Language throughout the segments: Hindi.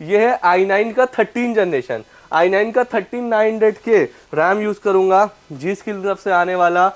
ये है i9 का 13 जनरेशन, i9 का 13900K रैम यूज करूंगा। जी की तरफ से आने वाला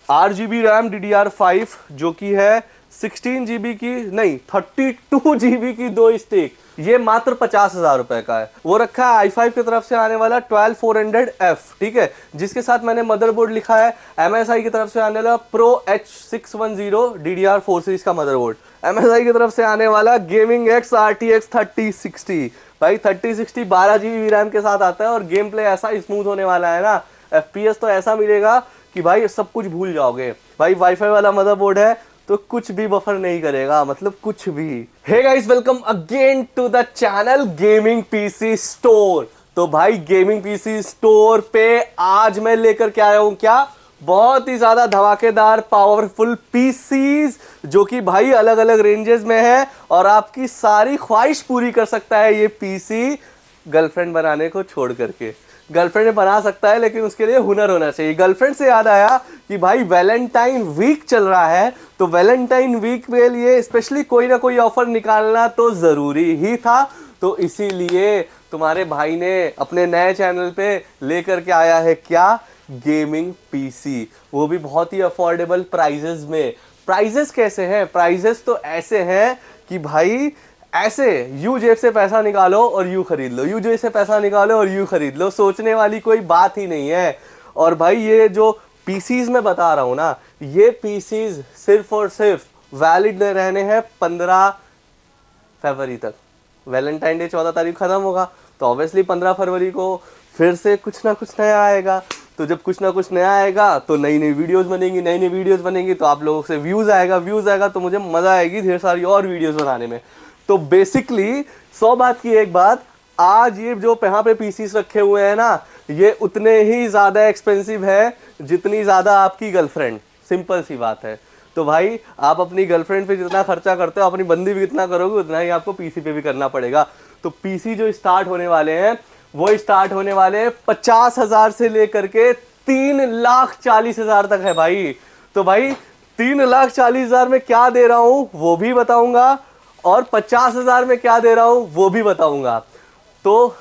8 GB रैम DDR5 जो कि है 16 GB की नहीं 32 GB की दो स्टिक। ये मात्र 50,000 रुपए का है। वो रखा है i5 की तरफ से आने वाला 12400F, ठीक है, जिसके साथ मैंने मदरबोर्ड लिखा है MSI की तरफ से आने वाला Pro H610 DDR4 सीरीज का मदरबोर्ड। MSI की तरफ से आने वाला गेमिंग एक्स RTX 3060। भाई 3060 12 GB रैम के साथ आता है और गेम प्ले ऐसा स्मूथ होने वाला है ना, FPS तो ऐसा मिलेगा कि भाई सब कुछ भूल जाओगे। भाई वाईफाई वाला मदरबोर्ड है तो कुछ भी बफर नहीं करेगा, मतलब कुछ भी। Hey guys, welcome again to the channel gaming PC store. तो भाई गेमिंग पीसी स्टोर पे आज मैं लेकर के आया हूं क्या, बहुत ही ज्यादा धमाकेदार पावरफुल पीसीज जो कि भाई अलग अलग रेंजेस में है और आपकी सारी ख्वाहिश पूरी कर सकता है ये पीसी। गर्लफ्रेंड बनाने को छोड़ करके गर्लफ्रेंड बना सकता है, लेकिन उसके लिए हुनर होना चाहिए। गर्लफ्रेंड से याद आया कि भाई वैलेंटाइन वीक चल रहा है, तो वैलेंटाइन वीक के लिए स्पेशली कोई ना कोई ऑफर निकालना तो जरूरी ही था। तो इसीलिए तुम्हारे भाई ने अपने नए चैनल पे लेकर के आया है क्या, गेमिंग पीसी, वो भी बहुत ही अफोर्डेबल प्राइजेस में। प्राइजेस कैसे हैं? प्राइजेस तो ऐसे हैं कि भाई ऐसे यू जेब से पैसा निकालो और यू खरीद लो, यू जेब से पैसा निकालो और यू खरीद लो, सोचने वाली कोई बात ही नहीं है। और भाई ये जो पीसीज में बता रहा हूं ना, ये पीसीज सिर्फ और सिर्फ वैलिड रहने हैं 15 फरवरी तक। वैलेंटाइन डे 14 तारीख खत्म होगा, तो ऑब्वियसली 15 फरवरी को फिर से कुछ ना कुछ नया आएगा। तो जब कुछ ना कुछ नया आएगा तो नई नई वीडियोस बनेंगी, नई नई वीडियोस बनेंगी तो आप लोगों से व्यूज आएगा, व्यूज आएगा तो मुझे मजा आएगी ढेर सारी और वीडियोस बनाने में। तो बेसिकली 100 बात की एक बात, आज ये जो यहाँ पे पीसीस रखे हुए हैं ना, ये उतने ही ज्यादा एक्सपेंसिव है जितनी ज्यादा आपकी गर्लफ्रेंड। सिंपल सी बात है। तो भाई आप अपनी गर्लफ्रेंड पे जितना खर्चा करते हो, अपनी बंदी भी कितना करोगे उतना ही आपको पीसी पे भी करना पड़ेगा। तो पीसी जो स्टार्ट होने वाले हैं वो स्टार्ट होने वाले 50,000 से लेकर के 3,40,000 तक है भाई। तो भाई 3,40,000 में क्या दे रहा हूं वो भी बताऊंगा और 50,000 में क्या दे रहा हूं वो भी बताऊंगा। तो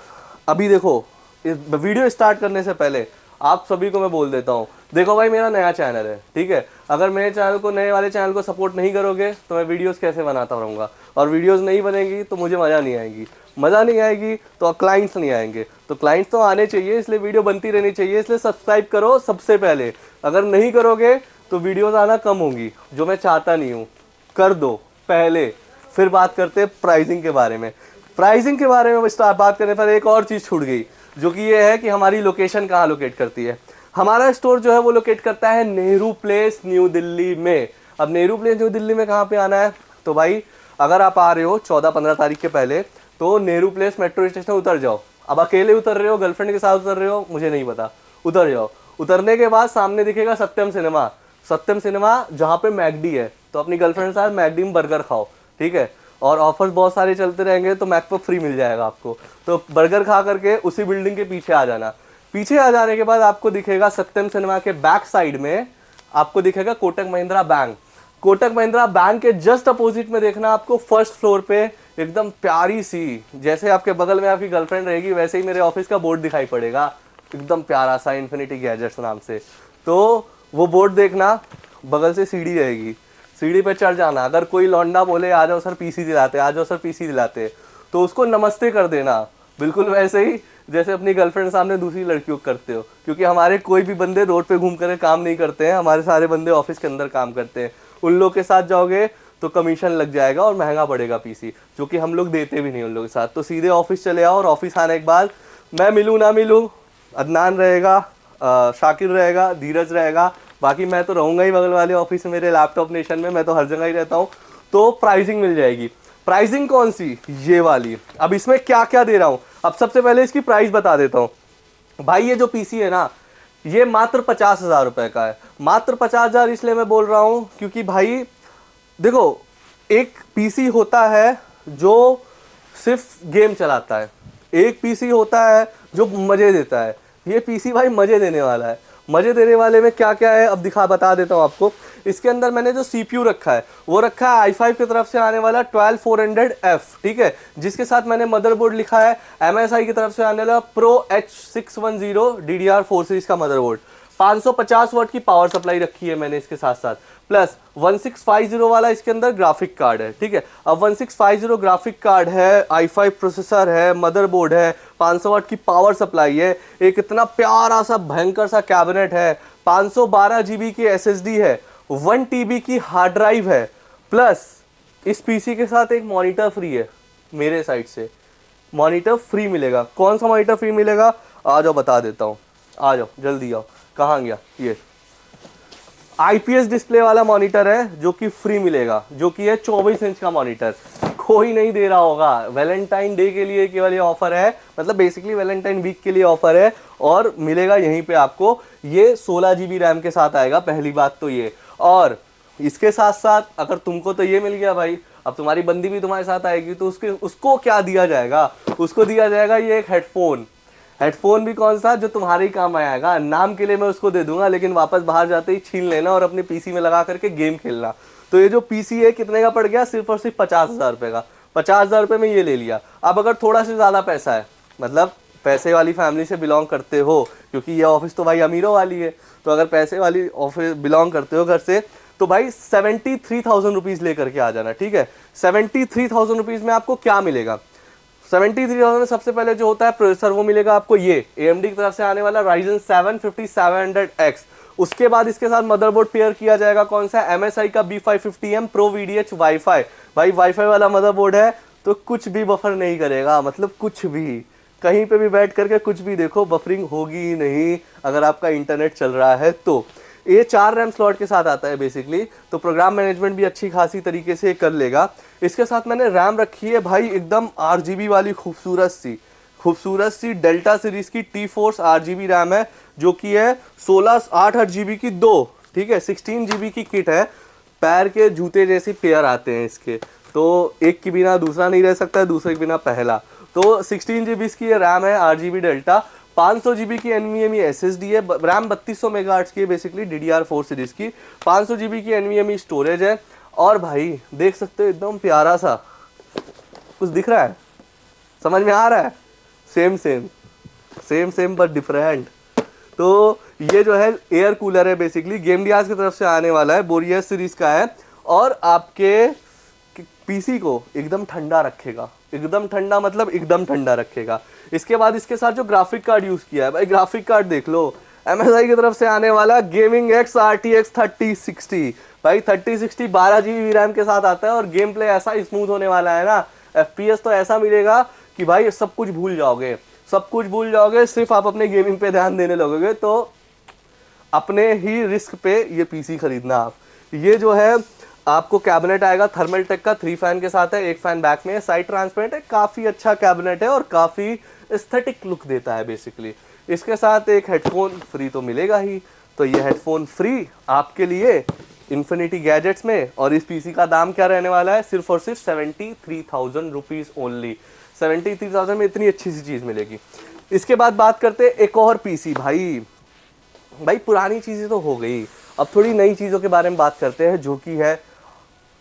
अभी देखो, इस वीडियो स्टार्ट करने से पहले आप सभी को मैं बोल देता हूं, देखो भाई मेरा नया चैनल है, ठीक है, अगर मेरे चैनल को, नए वाले चैनल को सपोर्ट नहीं करोगे तो मैं वीडियोस कैसे बनाता रहूंगा, और वीडियोस नहीं बनेगी तो मुझे मज़ा नहीं आएगी, मज़ा नहीं आएगी तो क्लाइंट्स नहीं आएंगे। तो क्लाइंट्स तो आने चाहिए, इसलिए वीडियो बनती रहनी चाहिए, इसलिए सब्सक्राइब करो सबसे पहले। अगर नहीं करोगे तो वीडियोस आना कम होंगी, जो मैं चाहता नहीं हूँ। कर दो पहले, फिर बात करते हैं प्राइसिंग के बारे में। प्राइसिंग के बारे में बात करने पर एक और चीज़ छूट गई, जो कि ये है कि हमारी लोकेशन कहाँ लोकेट करती है। हमारा स्टोर जो है वो लोकेट करता है नेहरू प्लेस न्यू दिल्ली में। अब नेहरू प्लेस न्यू दिल्ली में कहाँ पे आना है, तो भाई अगर आप आ रहे हो 14-15 तारीख के पहले तो नेहरू प्लेस मेट्रो स्टेशन उतर जाओ। अब अकेले उतर रहे हो, गर्लफ्रेंड के साथ उतर रहे हो, मुझे नहीं पता, उतर जाओ। उतरने के बाद सामने दिखेगा सत्यम सिनेमा, सत्यम सिनेमा जहाँ पे मैकडी है, तो अपनी गर्लफ्रेंड के साथ मैकडी में बर्गर खाओ, ठीक है। और ऑफर्स बहुत सारे चलते रहेंगे तो मैक पर फ्री मिल जाएगा आपको। तो बर्गर खा करके उसी बिल्डिंग के पीछे आ जाना। पीछे आ जाने के बाद आपको दिखेगा सत्यम सिनेमा के बैक साइड में आपको दिखेगा कोटक महिंद्रा बैंक। कोटक महिंद्रा बैंक के जस्ट अपोजिट में देखना आपको फर्स्ट फ्लोर पे एकदम प्यारी सी, जैसे आपके बगल में आपकी गर्लफ्रेंड रहेगी वैसे ही मेरे ऑफिस का बोर्ड दिखाई पड़ेगा, एकदम प्यारा सा, इन्फिनिटी गैजेट्स नाम से। तो वो बोर्ड देखना, बगल से सीढ़ी रहेगी, सीढ़ी पे चढ़ जाना। अगर कोई लौंडा बोले आ जाओ सर पीसी दिलाते, आ जाओ सर पीसी दिलाते, तो उसको नमस्ते कर देना, बिल्कुल वैसे ही जैसे अपनी गर्लफ्रेंड सामने दूसरी लड़कियों को करते हो। क्योंकि हमारे कोई भी बंदे रोड पे घूम कर काम नहीं करते हैं, हमारे सारे बंदे ऑफिस के अंदर काम करते हैं। उन लोग के साथ जाओगे तो कमीशन लग जाएगा और महंगा पड़ेगा पीसी, जो कि हम लोग देते भी नहीं उन लोगों के साथ। तो सीधे ऑफिस चले आओ और ऑफिस आने के बाद मैं मिलूँ ना मिलूँ, अदनान रहेगा, शाकिर रहेगा, धीरज रहेगा, बाकी मैं तो रहूँगा ही बगल वाले ऑफिस में, मेरे लैपटॉप नेशन में, मैं तो हर जगह ही रहता हूँ। तो प्राइसिंग मिल जाएगी। प्राइसिंग कौन सी, ये वाली। अब इसमें क्या क्या दे रहा हूँ, अब सबसे पहले इसकी प्राइस बता देता हूँ। भाई ये जो पीसी है ना, ये मात्र 50,000 रुपए का है। मात्र 50,000 इसलिए मैं बोल रहा हूँ क्योंकि भाई देखो, एक पीसी होता है जो सिर्फ गेम चलाता है, एक पीसी होता है जो मजे देता है। ये पीसी भाई मजे देने वाला है। मजे देने वाले में क्या क्या है अब बता देता हूँ आपको। इसके अंदर मैंने जो CPU रखा है वो रखा है i5 की तरफ से आने वाला 12400F, ठीक है, जिसके साथ मैंने मदरबोर्ड लिखा है MSI की तरफ से आने वाला Pro H610 DDR4 सीरीज का मदरबोर्ड। 550 वाट की पावर सप्लाई रखी है मैंने इसके साथ साथ, प्लस 1650 वाला इसके अंदर ग्राफिक कार्ड है, ठीक है। अब 1650 ग्राफिक कार्ड है, i5 प्रोसेसर है, मदरबोर्ड है, 500 वाट की पावर सप्लाई है, एक इतना प्यारा सा भयंकर सा कैबिनेट है, 512 GB की SSD है, 1 TB की हार्ड ड्राइव है, प्लस इस पीसी के साथ एक मॉनिटर फ्री है मेरे साइड से। मॉनिटर फ्री मिलेगा। कौन सा मॉनिटर फ्री मिलेगा आ जाओ बता देता हूँ, आ जाओ जल्दी आओ। कहाँ गया ये? IPS डिस्प्ले वाला मॉनिटर है जो कि फ्री मिलेगा, जो कि है 24 इंच का मॉनिटर। कोई नहीं दे रहा होगा, वैलेंटाइन डे के लिए केवल ये ऑफर है, मतलब बेसिकली वैलेंटाइन वीक के लिए ऑफर है और मिलेगा यहीं पे आपको। ये 16 GB रैम के साथ आएगा, पहली बात तो ये। और इसके साथ साथ अगर तुमको तो ये मिल गया भाई, अब तुम्हारी बंदी भी तुम्हारे साथ आएगी तो उसको क्या दिया जाएगा? उसको दिया जाएगा ये एक हेडफोन। हेडफोन भी कौन सा, जो तुम्हारे ही काम आएगा। नाम के लिए मैं उसको दे दूंगा, लेकिन वापस बाहर जाते ही छीन लेना और अपने पीसी में लगा करके गेम खेलना। तो ये जो पीसी है कितने का पड़ गया? सिर्फ और सिर्फ 50,000 रुपये का। 50,000 रुपये में ये ले लिया। अब अगर थोड़ा सा ज़्यादा पैसा है, मतलब पैसे वाली फैमिली से बिलोंग करते हो, क्योंकि ये ऑफिस तो भाई अमीरों वाली है, तो अगर पैसे वाली ऑफिस बिलोंग करते हो घर से, तो भाई 73,000 रुपीज़ लेकर के आ जाना, ठीक है। 73,000 रुपीज़ में आपको क्या मिलेगा? 73,000 में सबसे पहले जो होता है प्रोसेसर, वो मिलेगा आपको ये AMD की तरफ से आने वाला Ryzen 7 5700X। उसके बाद इसके साथ मदरबोर्ड पेयर किया जाएगा कौन सा? MSI का B550M Pro VDH वाईफाई। भाई वाईफाई वाला मदरबोर्ड है तो कुछ भी बफर नहीं करेगा, मतलब कुछ भी, कहीं पे भी बैठ करके कुछ भी देखो, बफरिंग होगी ही नहीं अगर आपका इंटरनेट चल रहा है तो। ये 4 रैम स्लॉट के साथ आता है बेसिकली, तो प्रोग्राम मैनेजमेंट भी अच्छी खासी तरीके से कर लेगा। इसके साथ मैंने रैम रखी है भाई एकदम RGB वाली खूबसूरत सी डेल्टा सीरीज की T-Force RGB रैम है, जो कि है 8 GB की 2, ठीक है। 16 GB की किट है, पैर के जूते जैसी पेयर आते हैं इसके, तो एक के बिना दूसरा नहीं रह सकता है, दूसरे के बिना पहला। तो 16 GB की रैम है RGB डेल्टा, 500 GB की NVMe SSD है, रैम 3200 मेगाहर्ट्ज़ की है बेसिकली DDR4 सीरीज की, 500 GB की NVMe स्टोरेज है। और भाई देख सकते हो एकदम प्यारा सा कुछ दिख रहा है, समझ में आ रहा है? Same but different. तो ये जो है एयर कूलर है बेसिकली, गेमडियाज की तरफ से आने वाला है, बोरियस सीरीज का है, और आपके पीसी को एकदम ठंडा रखेगा, एकदम ठंडा मतलब एकदम ठंडा रखेगा। इसके बाद इसके साथ जो ग्राफिक कार्ड यूज किया है भाई, ग्राफिक कार्ड देख लो, MSI की तरफ से आने वाला गेमिंग X RTX 3060। भाई 3060 12 GB रैम के साथ आता है, और गेम प्ले ऐसा स्मूथ होने वाला है ना, FPS तो ऐसा मिलेगा कि भाई सब कुछ भूल जाओगे, सिर्फ आप अपने गेमिंग पे ध्यान देने लगोगे। तो अपने ही रिस्क पे ये पीसी खरीदना आप। ये जो है आपको कैबिनेट आएगा थर्मल टेक का, 3 फैन के साथ है, एक फैन बैक में है, साइड ट्रांसपेरेंट है, काफ़ी अच्छा कैबिनेट है और काफ़ी एस्थेटिक लुक देता है बेसिकली। इसके साथ एक हेडफोन फ्री तो मिलेगा ही, तो ये हेडफोन फ्री आपके लिए इन्फिनिटी गैजेट्स में। और इस पीसी का दाम क्या रहने वाला है? सिर्फ और सिर्फ 73,000 रुपीज़ ओनली। 73,000 में इतनी अच्छी सी चीज़ मिलेगी। इसके बाद बात करते हैं एक और पीसी। भाई पुरानी चीज़ें तो हो गई, अब थोड़ी नई चीज़ों के बारे में बात करते हैं, जो कि है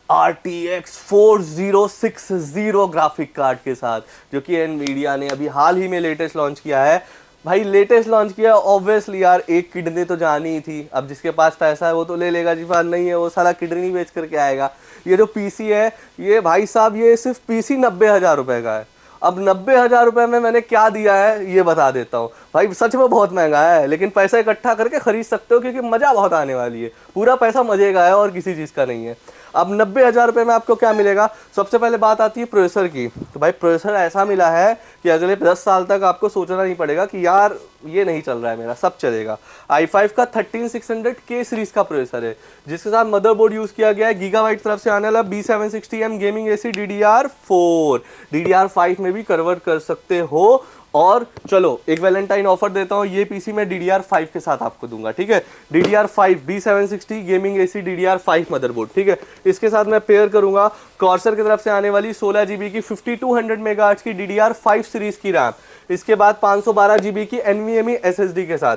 RTX 4060 ग्राफिक कार्ड के साथ, जो कि एनवीडिया ने अभी हाल ही में लेटेस्ट लॉन्च किया है। भाई लेटेस्ट लॉन्च किया, ऑब्वियसली यार एक किडनी तो जानी ही थी, अब जिसके पास पैसा है वो तो ले लेगा, जिसके पास नहीं है वो साला किडनी बेच करके आएगा। ये जो पीसी है ये भाई साहब, ये सिर्फ पीसी 90,000 रुपये का है। अब 90,000 रुपये में मैंने क्या दिया है ये बता देता हूँ। भाई सच में बहुत महंगा है, लेकिन पैसा इकट्ठा करके खरीद सकते हो, क्योंकि मज़ा बहुत आने वाली है। पूरा पैसा मजे का है और किसी चीज़ का नहीं है। अब 90,000 रुपये में आपको क्या मिलेगा? सबसे पहले बात आती है प्रोसेसर की। तो भाई प्रोसेसर ऐसा मिला है कि अगले 10 साल तक आपको सोचना नहीं पड़ेगा कि यार ये नहीं चल रहा है मेरा, सब चलेगा। i5 का 13600K सीरीज का प्रोसेसर है, जिसके साथ मदरबोर्ड यूज़ किया गया है गीगाबाइट तरफ से आने वाला B760M gaming AC DDR4। DDR5 में भी कन्वर्ट कर सकते हो। और चलो एक वैलेंटाइन ऑफर देता हूँ, ये पीसी मैं DDR5 के साथ आपको दूंगा, ठीक है। DDR5 B760 gaming AC DDR5 motherboard, ठीक है। इसके साथ मैं पेयर करूंगा कॉर्सर की तरफ से आने वाली 16 GB की 5200 मेगाहर्ट्ज़ की DDR5 सीरीज की रैम। इसके बाद 512 GB की NVMe SSD के साथ।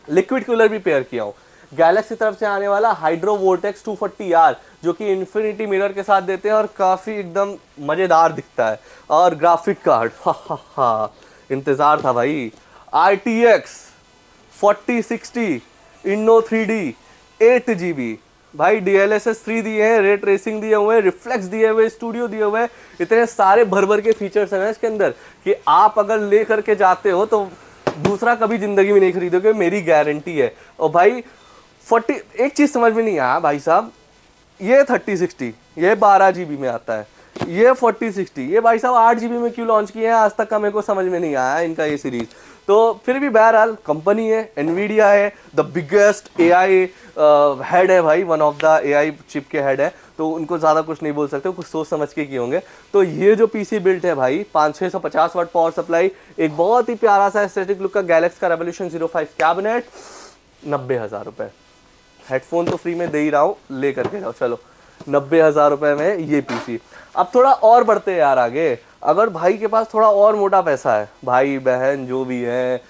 लिक्विड कूलर भी पेयर किया हूँ। गैलेक्सी तरफ से आने वाला हाइड्रो वोल्टेक्स 240R जो कि इन्फिनिटी मिरर के साथ देते हैं और काफ़ी एकदम मज़ेदार दिखता है। और ग्राफिक कार्ड, हा इंतज़ार था भाई, RTX 4060 इन्नो 3D 8 GB भाई, DLSS 3 दिए हैं, रे ट्रेसिंग दिए हुए हैं, रिफ्लेक्स दिए हुए, स्टूडियो दिए हुए हैं, इतने सारे भर भर के फीचर्स हैं इसके अंदर कि आप अगर ले करके जाते हो तो दूसरा कभी जिंदगी में नहीं खरीदोगे, मेरी गारंटी है। और भाई 40, एक चीज समझ में नहीं आया भाई साहब, ये 3060 ये 12 GB में आता है, ये 4060 ये भाई साहब 8 GB में क्यों लॉन्च किए हैं आज तक का मेरे को समझ में नहीं आया इनका ये सीरीज। तो फिर भी बहरहाल कंपनी है, एनवीडिया है, द बिगेस्ट AI हेड है भाई, one of the AI chip के हेड है, तो उनको ज़्यादा कुछ नहीं बोल सकते, कुछ सोच समझ के किए होंगे। तो ये जो PC बिल्ट है भाई, 5-650 वाट पावर सप्लाई, एक बहुत ही प्यारा सा एस्थेटिक लुक का गैलेक्सी का रेवोल्यूशन 05 कैबिनेट, 90,000 रुपये। हेडफोन तो फ्री में दे ही रहा हूँ, ले करके जाओ चलो। 90,000 रुपये में ये PC। अब थोड़ा और बढ़ते हैं यार आगे, अगर भाई के पास थोड़ा और मोटा पैसा है, भाई बहन जो भी है,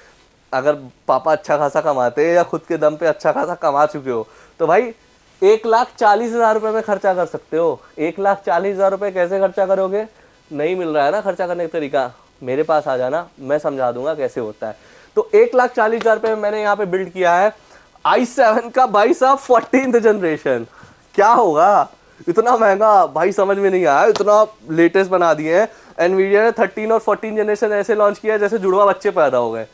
अगर पापा अच्छा खासा कमाते हैं या खुद के दम पे अच्छा खासा कमा चुके हो, तो भाई 1,40,000 रुपये में खर्चा कर सकते हो। 1,40,000 रुपये कैसे खर्चा करोगे? नहीं मिल रहा है ना खर्चा करने का तरीका, मेरे पास आ जाना, मैं समझा दूंगा कैसे होता है। तो 1,40,000 रुपये में मैंने यहाँ पे बिल्ड किया है i7 का भाई साहब 14th जनरेशन। क्या होगा इतना महंगा भाई, समझ में नहीं आया, इतना लेटेस्ट बना दिए हैं। एनवीडिया ने 13 और 14 जनरेशन ऐसे लॉन्च किया जैसे जुड़वा बच्चे पैदा हो गए,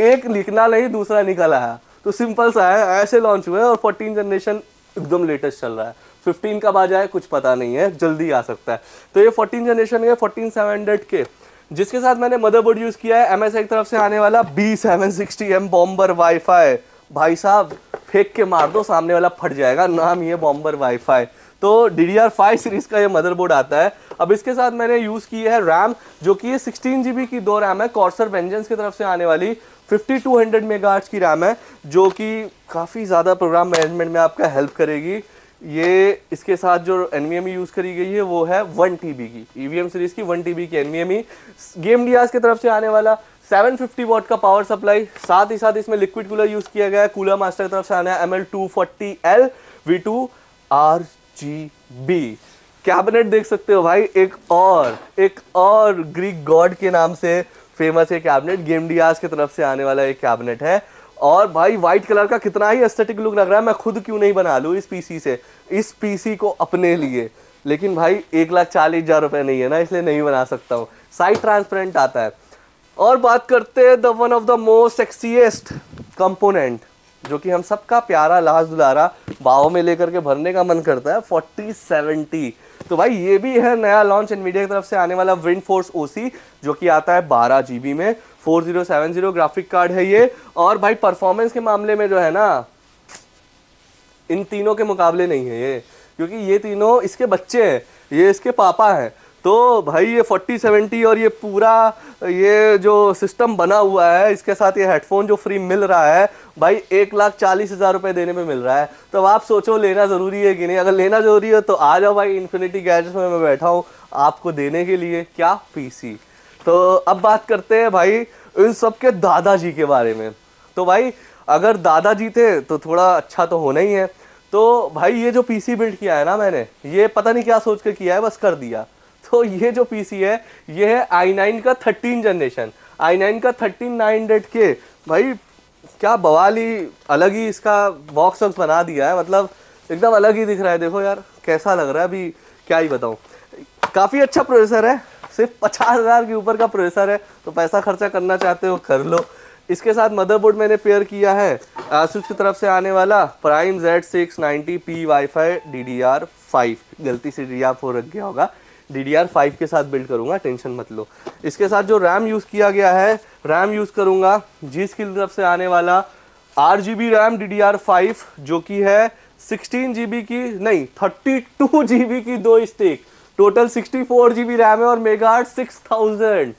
एक लिखना नहीं दूसरा निकल आया, तो सिंपल सा है, ऐसे लॉन्च हुए और 14 जनरेशन एकदम लेटेस्ट चल रहा है। 15 कब आ जाए कुछ पता नहीं है, जल्दी आ सकता है। तो ये 14 जनरेशन है 14700K, जिसके साथ मैंने मदरबोर्ड यूज किया है MSI की तरफ से आने वाला B760M बॉम्बर वाईफाई। भाई साहब फेंक के मार दो, सामने वाला फट जाएगा, नाम ये बॉम्बर वाईफाई। तो DDR5 सीरीज का ये मदरबोर्ड आता है। अब इसके साथ मैंने यूज की है रैम, जो कि ये 16 GB की 2 रैम है, कॉर्सर वेंजेंस की तरफ से आने वाली 5200 मेगाहर्ट्ज की रैम है, जो कि काफ़ी ज़्यादा प्रोग्राम मैनेजमेंट में आपका हेल्प करेगी। ये इसके साथ जो NVMe यूज़ करी गई है वो है 1 TB की, EVM सीरीज की 1 TB की NVMe। गेम डियास की तरफ से आने वाला 750 वॉट का पावर सप्लाई, साथ ही साथ इसमें लिक्विड कूलर यूज़ किया गया है। कूलर मास्टर की तरफ से आना है ML240L V2 RGB। कैबिनेट देख सकते हो भाई, एक और ग्रीक गॉड के नाम से फेमस है कैबिनेट, गेम डियास की तरफ से आने वाला एक कैबिनेट है। और भाई व्हाइट कलर का कितना ही एस्थेटिक लुक लग रहा है, मैं खुद क्यों नहीं बना लूँ इस PC से, इस PC को अपने लिए। लेकिन भाई 1,40,000 रुपये नहीं है ना, इसलिए नहीं बना सकता हूँ। साइड ट्रांसपेरेंट आता है। और बात करते हैं the one of the most sexiest component, जो कि हम सबका प्यारा लाज दुलारा बाहों में लेकर के भरने का मन करता है, 4070। तो भाई ये भी है नया लॉन्च एनवीडिया की तरफ से आने वाला विंड फोर्स OC, जो कि आता है 12 GB में, 4070 ग्राफिक कार्ड है ये। और भाई परफॉर्मेंस के मामले में जो है ना, इन तीनों के मुकाबले नहीं है ये, क्योंकि ये तीनों इसके बच्चे हैं, ये इसके पापा हैं। तो भाई ये 4070 और ये पूरा ये जो सिस्टम बना हुआ है, इसके साथ ये हेडफोन जो फ्री मिल रहा है भाई, 1,40,000 रुपये देने में मिल रहा है। तो अब आप सोचो लेना ज़रूरी है कि नहीं? अगर लेना ज़रूरी है तो आ जाओ भाई, इन्फिनिटी गैजेट्स में मैं बैठा हूँ आपको देने के लिए, क्या PC। तो अब बात करते हैं भाई इन सब के दादाजी के बारे में। तो भाई अगर दादाजी थे तो थोड़ा अच्छा तो होना ही है। तो भाई ये जो PC बिल्ड किया है ना मैंने, ये पता नहीं क्या सोच कर किया है, बस कर दिया। तो ये जो PC है, ये है i9 का 13 जनरेशन, i9 का 13900K। भाई क्या बवाली, अलग ही इसका बॉक्स वॉक्स बना दिया है, मतलब एकदम अलग ही दिख रहा है। देखो यार कैसा लग रहा है, अभी क्या ही बताऊँ। काफ़ी अच्छा प्रोसेसर है, सिर्फ 50,000 के ऊपर का प्रोसेसर है, तो पैसा खर्चा करना चाहते हो कर लो। इसके साथ मदरबोर्ड मैंने पेयर किया है Asus की तरफ से आने वाला Prime Z690P वाईफाई DDR5, गलती से DDR4 रख गया होगा, DDR5 के साथ बिल्ड करूंगा, टेंशन मत लो। इसके साथ जो रैम यूज़ किया गया है, रैम यूज़ करूंगा जिस की तरफ से आने वाला RGB रैम DDR5, जो कि है 16 GB की नहीं 32 GB की 2 स्टिक, टोटल 64 GB रैम है और मेगाहर्ट्ज 6000।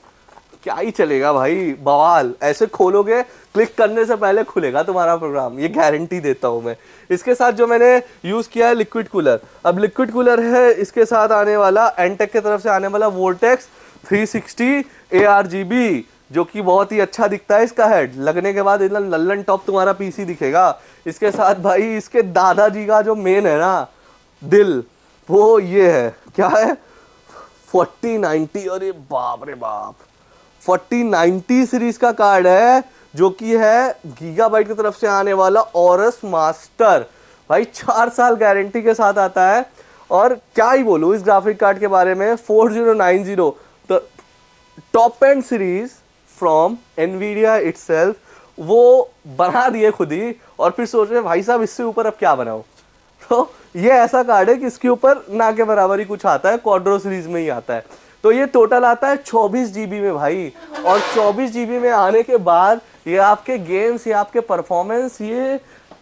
क्या ही चलेगा भाई, बवाल। ऐसे खोलोगे, क्लिक करने से पहले खुलेगा तुम्हारा प्रोग्राम, ये गारंटी देता हूं मैं। इसके साथ जो मैंने यूज़ किया है लिक्विड कूलर, अब लिक्विड कूलर है इसके साथ आने वाला एनटेक की तरफ से आने वाला वोल्टेक्स 360 ARGB जो कि बहुत ही अच्छा दिखता है। इसका हेड लगने के बाद इतना लल्लन टॉप तुम्हारा पीसी दिखेगा। इसके साथ भाई इसके दादाजी का जो मेन है ना दिल, वो ये है, क्या है, 4090। अरे बाप रे बाप, 4090 सीरीज का कार्ड है, जो कि है गीगाबाइट की तरफ से आने वाला ऑरस मास्टर। भाई 4 साल गारंटी के साथ आता है। और क्या ही बोलूं इस ग्राफिक कार्ड के बारे में, 4090 तो top and series from Nvidia itself, वो बना दिए खुद ही, और फिर सोच रहे भाई साहब इससे ऊपर अब क्या बनाऊं। तो ये ऐसा कार्ड है कि इसके ऊपर ना के बराबर ही कुछ आता है, क्वाड्रो सीरीज में ही आता है। तो ये टोटल आता है 24 जीबी में भाई, और 24 जीबी में आने के बाद ये आपके गेम्स, ये आपके परफॉर्मेंस, ये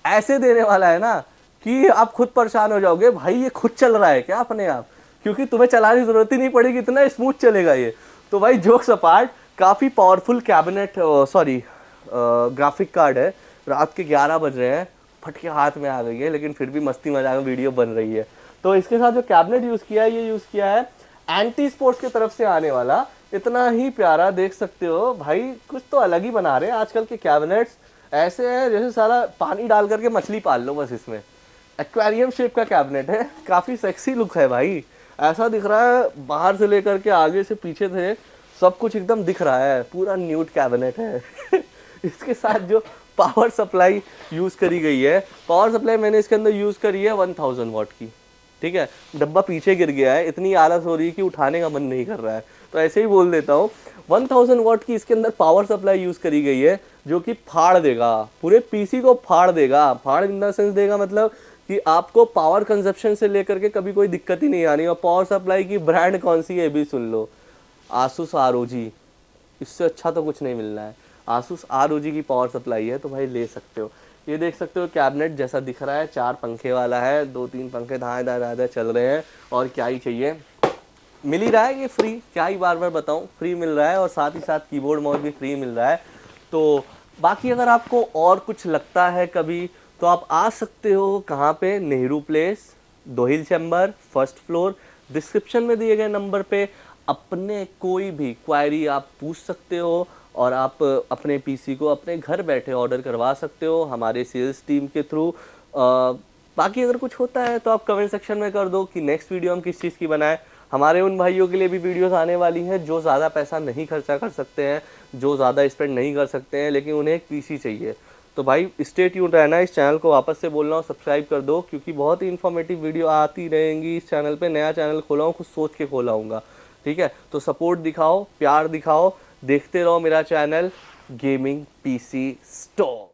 ऐसे देने वाला है ना कि आप खुद परेशान हो जाओगे, भाई ये खुद चल रहा है क्या अपने आप, क्योंकि तुम्हें चलाने की जरूरत ही नहीं पड़ेगी, इतना स्मूथ चलेगा ये। तो भाई जोक्स अपार्ट, काफ़ी powerful cabinet, sorry graphic card है। रात के 11 बज रहे हैं, फटके हाथ में आ गई है, लेकिन फिर भी मस्ती मजाक में वीडियो बन रही है। तो इसके साथ जो कैबिनेट यूज़ किया है, ये यूज़ किया है एंटी स्पोर्ट्स की तरफ से आने वाला, इतना ही प्यारा, देख सकते हो भाई, कुछ तो अलग ही बना रहे हैं आजकल के कैबिनेट्स। ऐसे हैं जैसे सारा पानी डाल करके मछली पाल लो बस। इसमें एक्वेरियम शेप का कैबिनेट है, काफ़ी सेक्सी लुक है भाई। ऐसा दिख रहा है बाहर से लेकर के आगे से पीछे से सब कुछ एकदम दिख रहा है, पूरा न्यूड कैबिनेट है। इसके साथ जो पावर सप्लाई यूज़ करी गई है, पावर सप्लाई मैंने इसके अंदर यूज़ करी है 1000 वाट की, ठीक है। डब्बा पीछे गिर गया है, इतनी आलस हो रही है कि उठाने का मन नहीं कर रहा है, तो ऐसे ही बोल देता हूँ। 1000 वाट की इसके अंदर पावर सप्लाई यूज़ करी गई है, जो कि फाड़ देगा पूरे पीसी को, फाड़ देगा। फाड़ इन द सेंस देगा मतलब कि आपको पावर कंजप्शन से लेकर के कभी कोई दिक्कत ही नहीं आनी। और पावर सप्लाई की ब्रांड कौन सी है भी सुन लो, आसूस ROG, इससे अच्छा तो कुछ नहीं मिलना है। आसूस ROG की पावर सप्लाई है, तो भाई ले सकते हो। ये देख सकते हो कैबिनेट जैसा दिख रहा है, 4 पंखे वाला है, 2-3 पंखे धाए धाए चल रहे हैं, और क्या ही चाहिए, मिल ही रहा है ये फ्री, क्या ही बार बार बताऊं, फ्री मिल रहा है, और साथ ही साथ कीबोर्ड माउस भी फ्री मिल रहा है। तो बाकी अगर आपको और कुछ लगता है कभी, तो आप आ सकते हो कहाँ पे, नेहरू प्लेस, दोहिल चैम्बर, 1st फ्लोर। डिस्क्रिप्शन में दिए गए नंबर पे अपने कोई भी क्वायरी आप पूछ सकते हो, और आप अपने पीसी को अपने घर बैठे ऑर्डर करवा सकते हो हमारे सेल्स टीम के थ्रू। बाकी अगर कुछ होता है तो आप कमेंट सेक्शन में कर दो कि नेक्स्ट वीडियो हम किस चीज़ की बनाएं। हमारे उन भाइयों के लिए भी वीडियोस आने वाली हैं जो ज़्यादा पैसा नहीं खर्चा कर सकते हैं, जो ज़्यादा स्पेंड नहीं कर सकते हैं, लेकिन उन्हें एक पीसी चाहिए। तो भाई स्टे ट्यून्ड रहना, इस चैनल को वापस से बोल रहा हूँ सब्सक्राइब कर दो, क्योंकि बहुत ही इन्फॉर्मेटिव वीडियो आती रहेंगी इस चैनल पे। नया चैनल खोला हूँ, कुछ सोच के खोला हूँगा, ठीक है। तो सपोर्ट दिखाओ, प्यार दिखाओ, देखते रहो मेरा चैनल गेमिंग पीसी स्टोर।